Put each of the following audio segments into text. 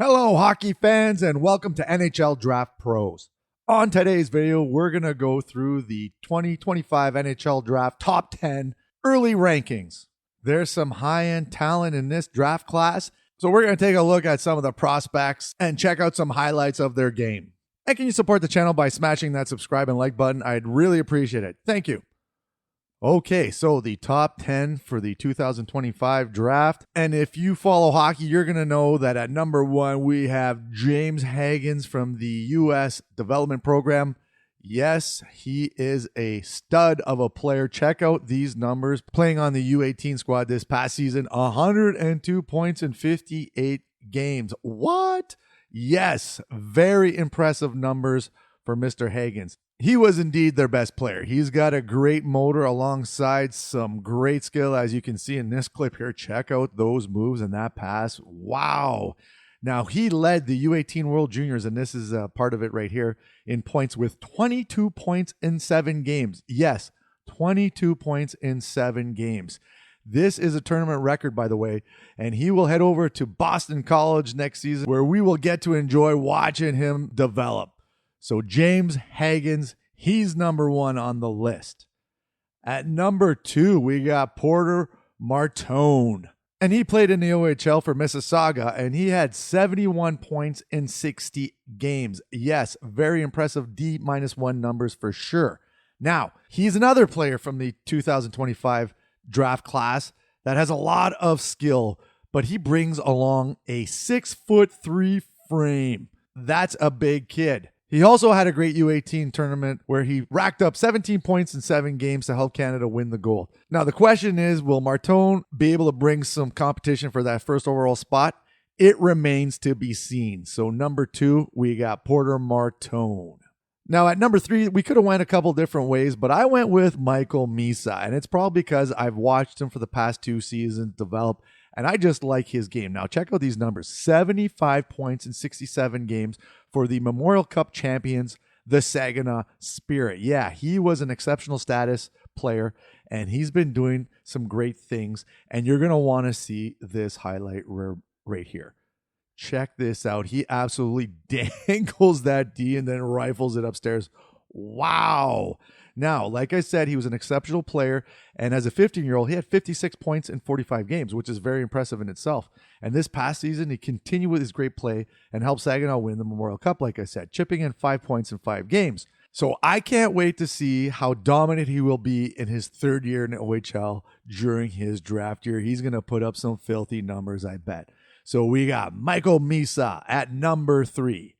Hello, hockey fans, and welcome to NHL Draft Pros. On today's video, we're going to go through the 2025 NHL Draft Top 10 early rankings. There's some high-end talent in this draft class, so we're going to take a look at some of the prospects and check out some highlights of their game. And can you support the channel by smashing that subscribe and like button? I'd really appreciate it. Thank you. Okay, so the top 10 for the 2025 draft. And if you follow hockey, you're going to know that at number 1, we have James Hagens from the U.S. Development Program. Yes, he is a stud of a player. Check out these numbers. Playing on the U18 squad this past season, 102 points in 58 games. What? Yes, very impressive numbers for Mr. Hagens. He was indeed their best player. He's got a great motor alongside some great skill, as you can see in this clip here. Check out those moves and that pass. Wow. Now, he led the U18 World Juniors, and this is a part of it right here, in points with 22 points in 7 games. Yes, 22 points in 7 games. This is a tournament record, by the way, and he will head over to Boston College next season, where we will get to enjoy watching him develop. So James Hagens, he's number 1 on the list. At number 2, we got Porter Martone. And he played in the OHL for Mississauga, and he had 71 points in 60 games. Yes, very impressive D-1 numbers for sure. Now, he's another player from the 2025 draft class that has a lot of skill, but he brings along a 6'3" frame. That's a big kid. He also had a great U18 tournament where he racked up 17 points in 7 games to help Canada win the gold. Now, the question is, will Martone be able to bring some competition for that first overall spot? It remains to be seen. So number 2, we got Porter Martone. Now, at number 3, we could have went a couple different ways, but I went with Michael Misa, and it's probably because I've watched him for the past 2 seasons develop, and I just like his game. Now, check out these numbers. 75 points in 67 games for the Memorial Cup champions, the Saginaw Spirit. Yeah, he was an exceptional status player, and he's been doing some great things, and you're going to want to see this highlight right here. Check this out. He absolutely dangles that D and then rifles it upstairs. Wow. Now, like I said, he was an exceptional player, and as a 15-year-old, he had 56 points in 45 games, which is very impressive in itself. And this past season, he continued with his great play and helped Saginaw win the Memorial Cup, like I said, chipping in 5 points in 5 games. So I can't wait to see how dominant he will be in his 3rd year in the OHL during his draft year. He's going to put up some filthy numbers, I bet. So we got Michael Misa at number 3.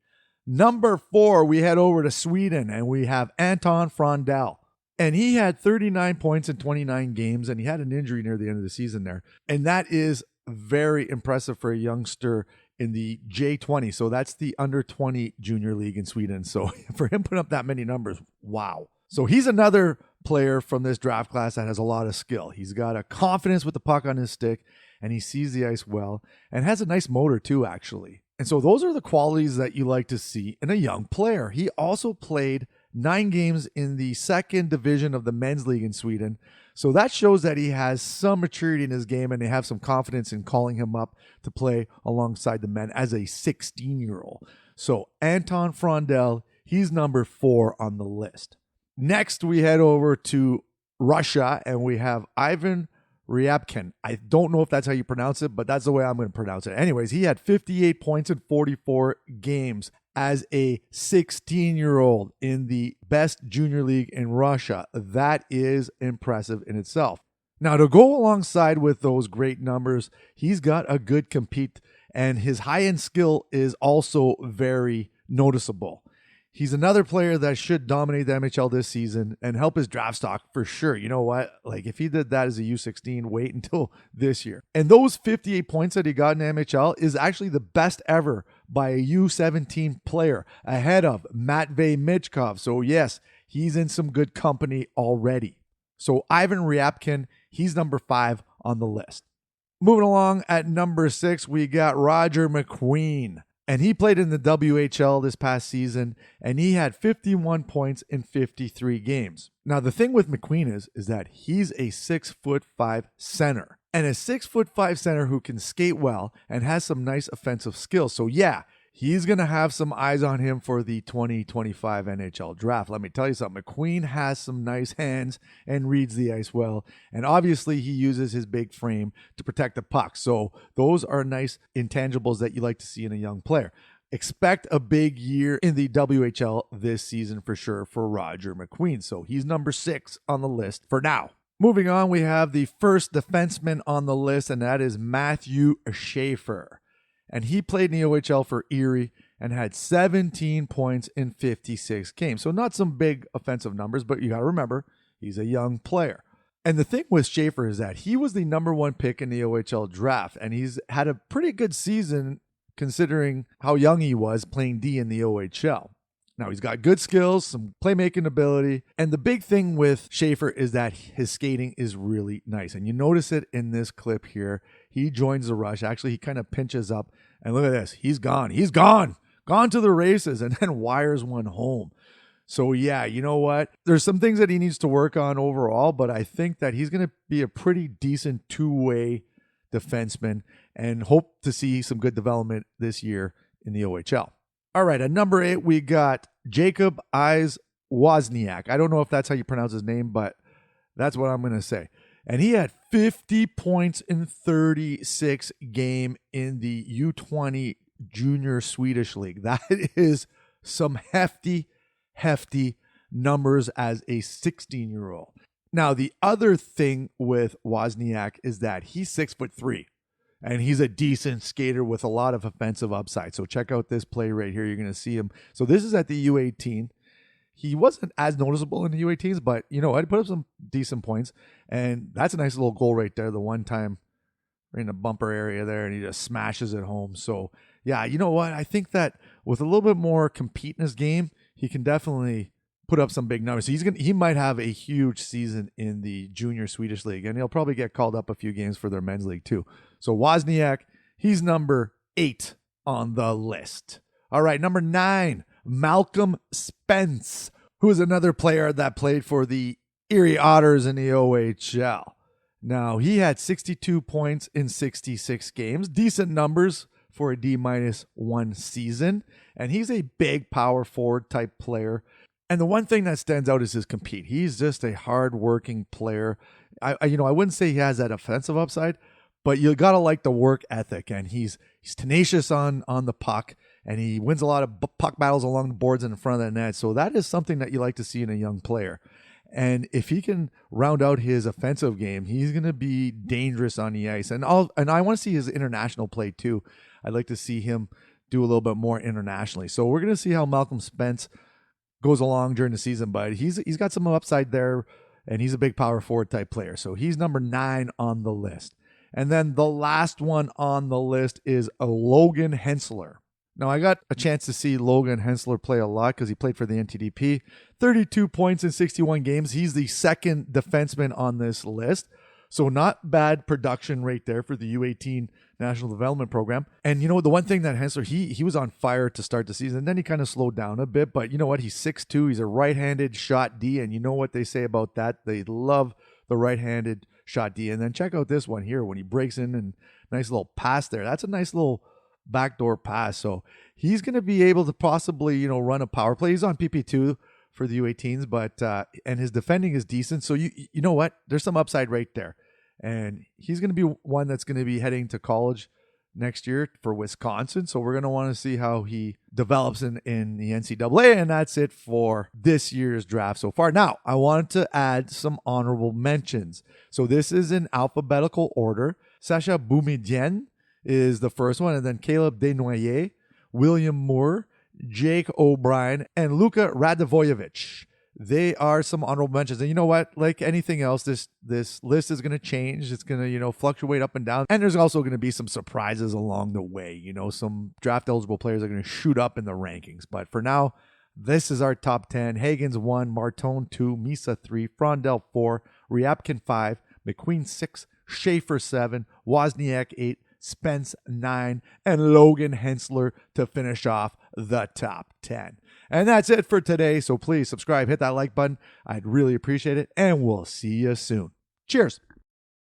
Number 4, we head over to Sweden, and we have Anton Frondell. And he had 39 points in 29 games, and he had an injury near the end of the season there. And that is very impressive for a youngster in the J20. So that's the under 20 junior league in Sweden. So for him putting up that many numbers, wow. So he's another player from this draft class that has a lot of skill. He's got a confidence with the puck on his stick, and he sees the ice well, and has a nice motor too, actually. And so those are the qualities that you like to see in a young player. He also played 9 games in the 2nd division of the men's league in Sweden. So that shows that he has some maturity in his game, and they have some confidence in calling him up to play alongside the men as a 16-year-old. So Anton Frondell, he's number 4 on the list. Next, we head over to Russia, and we have Ivan Ryabkin. I don't know if that's how you pronounce it, but that's the way I'm going to pronounce it. Anyways, he had 58 points in 44 games as a 16-year-old in the best junior league in Russia. That is impressive in itself. Now, to go alongside with those great numbers, he's got a good compete, and his high-end skill is also very noticeable. He's another player that should dominate the NHL this season and help his draft stock for sure. You know what? Like, if he did that as a U16, wait until this year. And those 58 points that he got in the NHL is actually the best ever by a U17 player, ahead of Matvey Michkov. So yes, he's in some good company already. So Ivan Ryabkin, he's number 5 on the list. Moving along at number 6, we got Roger McQueen. And he played in the WHL this past season, and he had 51 points in 53 games. Now, the thing with McQueen is that he's a 6'5" center. and a 6'5" center who can skate well and has some nice offensive skills. So yeah, he's going to have some eyes on him for the 2025 NHL draft. Let me tell you something. McQueen has some nice hands and reads the ice well. And obviously, he uses his big frame to protect the puck. So those are nice intangibles that you like to see in a young player. Expect a big year in the WHL this season for sure for Roger McQueen. So he's number 6 on the list for now. Moving on, we have the first defenseman on the list, and that is Matthew Schaefer. And he played in the OHL for Erie and had 17 points in 56 games. So not some big offensive numbers, but you got to remember, he's a young player. And the thing with Schaefer is that he was the number 1 pick in the OHL draft, and he's had a pretty good season considering how young he was playing D in the OHL. Now, he's got good skills, some playmaking ability, and the big thing with Schaefer is that his skating is really nice. And you notice it in this clip here. He joins the rush. Actually, he kind of pinches up, and look at this. He's gone. He's gone. Gone to the races, and then wires one home. So, yeah, you know what? There's some things that he needs to work on overall, but I think that he's going to be a pretty decent two-way defenseman and hope to see some good development this year in the OHL. All right, at number 8, we got Jacob Wozniak. I don't know if that's how you pronounce his name, but that's what I'm going to say. And he had 50 points in 36 games in the U20 Junior Swedish League. That is some hefty numbers as a 16-year-old. Now, the other thing with Wozniak is that he's 6'3", and he's a decent skater with a lot of offensive upside. So check out this play right here. You're going to see him. So this is at the U18. He wasn't as noticeable in the U18s, but, you know, I'd put up some decent points. And that's a nice little goal right there. The one time right in the bumper area there, and he just smashes it home. So, yeah, you know what? I think that with a little bit more compete in his game, he can definitely put up some big numbers. So he might have a huge season in the Junior Swedish League, and he'll probably get called up a few games for their men's league too. So Wozniak, he's number 8 on the list. All right, number 9, Malcolm Spence, who is another player that played for the Erie Otters in the OHL. Now, he had 62 points in 66 games, decent numbers for a D-1 season, and he's a big power forward type player. And the one thing that stands out is his compete. He's just a hard-working player. I wouldn't say he has that offensive upside, but you got to like the work ethic, and he's tenacious on the puck, and he wins a lot of puck battles along the boards in front of the net. So that is something that you like to see in a young player. And if he can round out his offensive game, he's going to be dangerous on the ice. And I want to see his international play too. I'd like to see him do a little bit more internationally. So we're going to see how Malcolm Spence goes along during the season, but he's got some upside there, and he's a big power forward type player. So he's number 9 on the list. And then the last one on the list is Logan Hensler. Now, I got a chance to see Logan Hensler play a lot because he played for the NTDP. 32 points in 61 games. He's the second defenseman on this list. So not bad production right there for the U18 National Development Program. And you know, the one thing that Hensler, he was on fire to start the season. Then he kind of slowed down a bit. But you know what? He's 6'2". He's a right-handed shot D. And you know what they say about that? They love the right-handed shot D. And then check out this one here when he breaks in and nice little pass there. That's a nice little backdoor pass. So he's going to be able to possibly, run a power play. He's on PP2 for the U18s, but and his defending is decent. So you know what? There's some upside right there. And he's going to be one that's going to be heading to college next year for Wisconsin. So we're going to want to see how he develops in the NCAA. And that's it for this year's draft so far. Now, I wanted to add some honorable mentions. So this is in alphabetical order. Sacha Boumedienne is the first one, and then Caleb Desnoyers, William Moore, Jake O'Brien, and Luka Radivojevic. They are some honorable mentions. And you know what? Like anything else, this list is going to change. It's going to, fluctuate up and down. And there's also going to be some surprises along the way. Some draft eligible players are going to shoot up in the rankings. But for now, this is our top 10. Hagens 1, Martone 2, Misa 3, Frondell 4, Ryabkin 5, McQueen 6, Schaefer 7, Wozniak 8, Spence 9, and Logan Hensler to finish off the top 10. And that's it for today. So please subscribe, hit that like button. I'd really appreciate it. And we'll see you soon. Cheers.